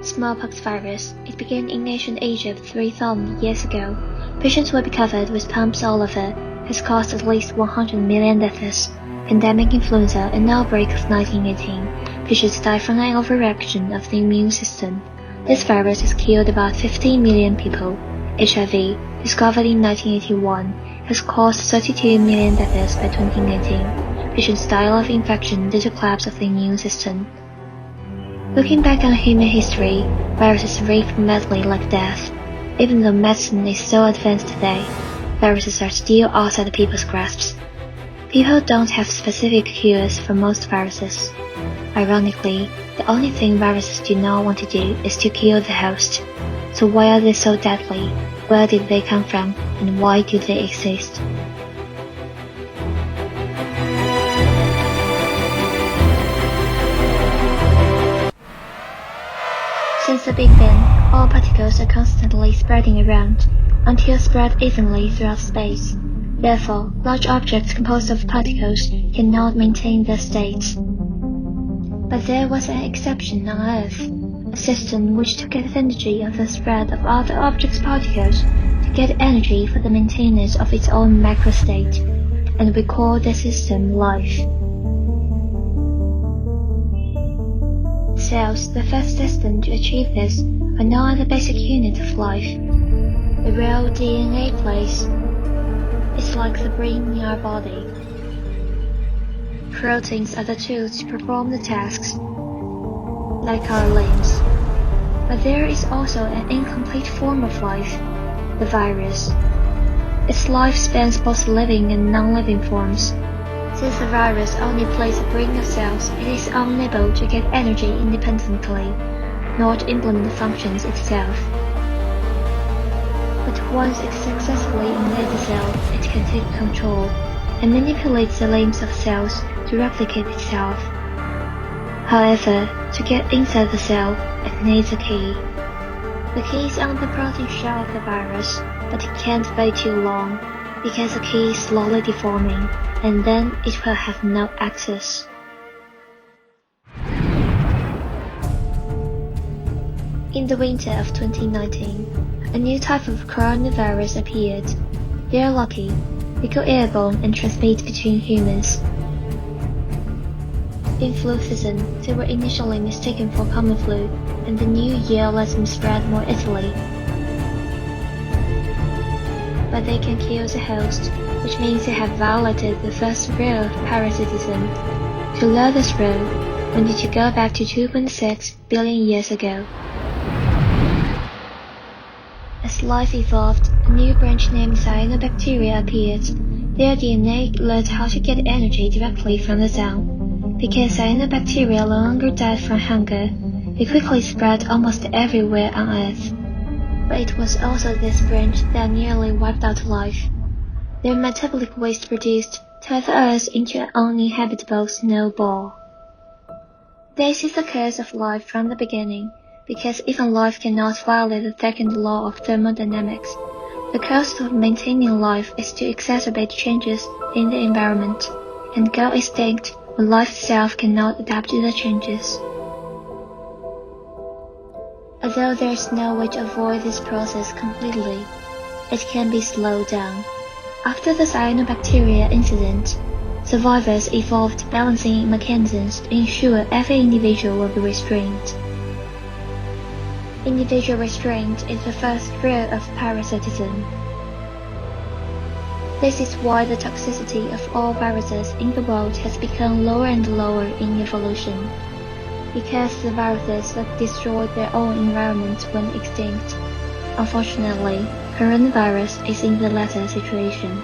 Smallpox virus. It began in ancient Egypt 3,000 years ago. Patients will be covered with pumps all over. Has caused at least 100 million deaths. Pandemic influenza and outbreak of 1918. Patients die from an overreaction of the immune system. This virus has killed about 15 million people. HIV, discovered in 1981, has caused 32 million deaths by 2019. Patients die of infection due to collapse of the immune system. Looking back on human history, viruses react madly like death. Even though medicine is so advanced today, viruses are still outside people's grasps. People don't have specific cures for most viruses. Ironically, the only thing viruses do not want to do is to kill the host. So why are they so deadly? Where did they come from? And why do they exist? Since the Big Bang, all particles are constantly spreading around, until spread evenly throughout space. Therefore, large objects composed of particles cannot maintain their states. But there was an exception on Earth, a system which took advantage of the spread of other objects' particles to get energy for the maintenance of its own macrostate, and we call that system life. Cells, the first destined to achieve this, are known as the basic unit of life. The role DNA plays is like the brain in our body. Proteins are the tools to perform the tasks, like our limbs. But there is also an incomplete form of life, the virus. Its life spans both living and non-living forms. Since the virus only plays a brain of cells, it is unable to get energy independently, nor to implement functions itself. But once it successfully invades the cell, it can take control and manipulate the limbs of cells to replicate itself. However, to get inside the cell, it needs a key. The key is on the protein shell of the virus, but it can't wait too long, because the key is slowly deforming, and then it will have no access. In the winter of 2019, a new type of coronavirus appeared. They are lucky. They go airborne and transmit between humans. In flu season, they were initially mistaken for common flu, and the new year let them spread more easily. But they can kill the host, which means they have violated the first rule of parasitism. To learn this rule, we need to go back to 2.6 billion years ago. As life evolved, a new branch named cyanobacteria appeared. Their DNA learned how to get energy directly from the sun. Because cyanobacteria no longer died from hunger, they quickly spread almost everywhere on Earth. But it was also this branch that nearly wiped out life. Their metabolic waste produced turned the Earth into an uninhabitable snowball. This is the curse of life from the beginning, because even life cannot violate the second law of thermodynamics. The cost of maintaining life is to exacerbate changes in the environment, and go extinct when life itself cannot adapt to the changes. Although there is no way to avoid this process completely, it can be slowed down. After the cyanobacteria incident, survivors evolved balancing mechanisms to ensure every individual will be restrained. Individual restraint is the first rule of parasitism. This is why the toxicity of all viruses in the world has become lower and lower in evolution, because the viruses that destroyed their own environment went extinct. Unfortunately, coronavirus is in the latter situation.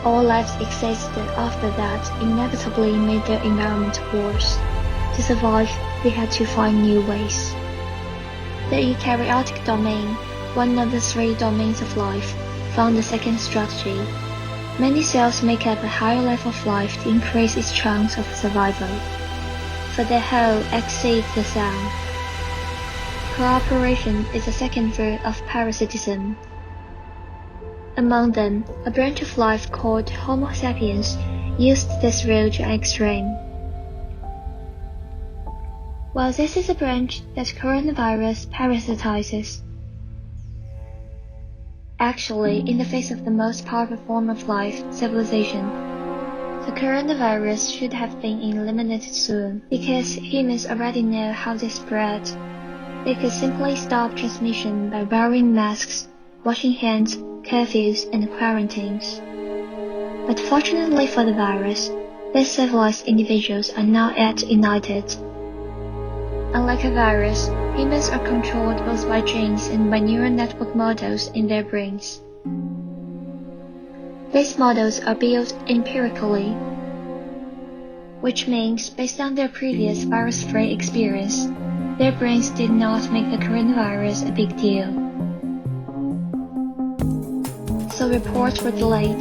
All lives existed after that inevitably made their environment worse. To survive, they had to find new ways. The eukaryotic domain, one of the three domains of life, found a second strategy. Many cells make up a higher level of life to increase its chance of survival, for their whole exceeds the sum. Cooperation is the second root of parasitism. Among them, a branch of life called Homo sapiens used this rule to an extreme. Well, this is a branch that coronavirus parasitizes. Actually, in the face of the most powerful form of life, civilization, the coronavirus should have been eliminated soon, because humans already know how they spread. They could simply stop transmission by wearing masks, washing hands, curfews, and quarantines. But fortunately for the virus, these civilized individuals are not yet united. Unlike a virus, humans are controlled both by genes and by neural network models in their brains. These models are built empirically, which means based on their previous virus-free experience, their brains did not make the coronavirus a big deal. So reports were delayed.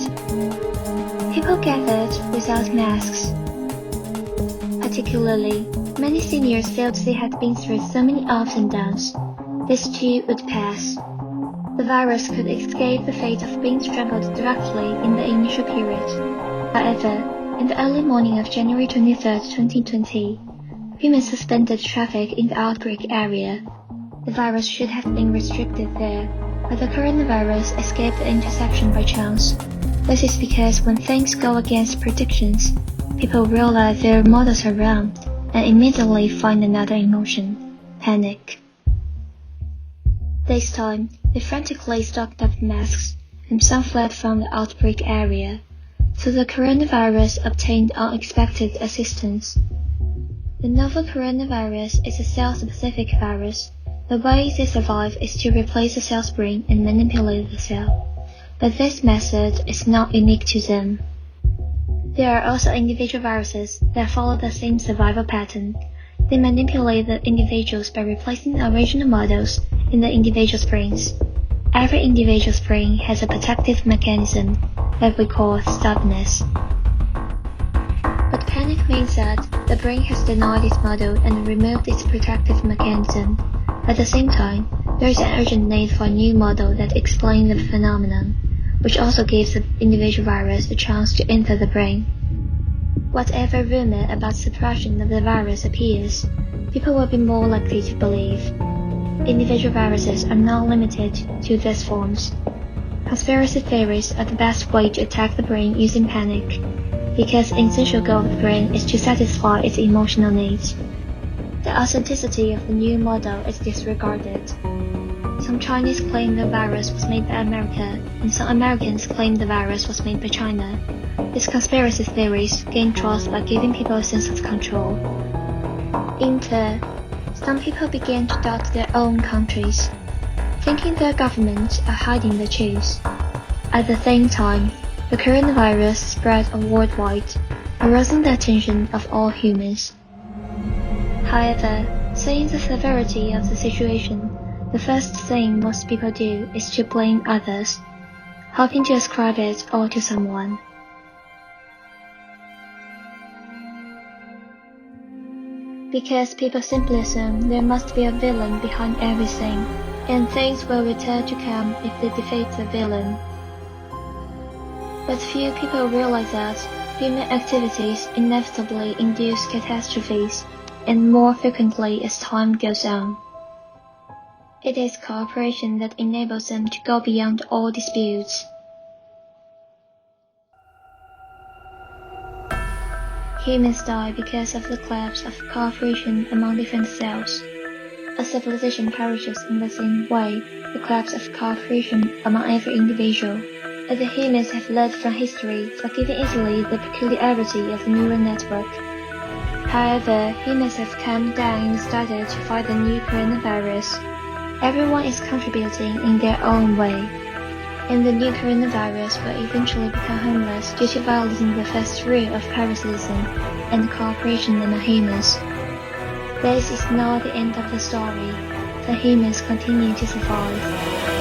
People gathered without masks. Particularly, many seniors felt they had been through so many ups and downs. This too would pass. The virus could escape the fate of being strangled directly in the initial period. However, in the early morning of January 23, 2020, humans suspended traffic in the outbreak area. The virus should have been restricted there, but the coronavirus escaped the intersection by chance. This is because when things go against predictions, people realize their models are wrong and immediately find another emotion: panic. This time, they frantically stocked up masks, and some fled from the outbreak area, so the coronavirus obtained unexpected assistance. The novel coronavirus is a cell-specific virus. The way they survive is to replace the cell's brain and manipulate the cell. But this method is not unique to them. There are also individual viruses that follow the same survival pattern. They manipulate the individuals by replacing the original models in the individual's brains. Every individual's brain has a protective mechanism that we call stubbornness. But panic means that the brain has denied its model and removed its protective mechanism. At the same time, there is an urgent need for a new model that explains the phenomenon, which also gives the individual virus a chance to enter the brain. Whatever rumor about suppression of the virus appears, people will be more likely to believe. Individual viruses are not limited to these forms. Conspiracy theories are the best way to attack the brain using panic, because the essential goal of the brain is to satisfy its emotional needs. The authenticity of the new model is disregarded. Some Chinese claim the virus was made by America, and some Americans claim the virus was made by China. These conspiracy theories gain trust by giving people a sense of control. In turn, some people began to doubt their own countries, thinking their governments are hiding the truth. At the same time, the coronavirus spread worldwide, arousing the attention of all humans. However, seeing the severity of the situation, the first thing most people do is to blame others, hoping to ascribe it all to someone. Because people simply assume there must be a villain behind everything, and things will return to calm if they defeat the villain. But few people realize that human activities inevitably induce catastrophes, and more frequently as time goes on. It is cooperation that enables them to go beyond all disputes. Humans die because of the collapse of cooperation among different cells. A civilization perishes in the same way, the collapse of cooperation among every individual. As the humans have learned from history, forgiving easily the peculiarity of the neural network. However, humans have calmed down in the struggle to fight the new coronavirus. Everyone is contributing in their own way, and the new coronavirus will eventually become harmless due to violating the first rule of parasitism and cooperation among humans. This is not the end of the story. The humans continue to survive.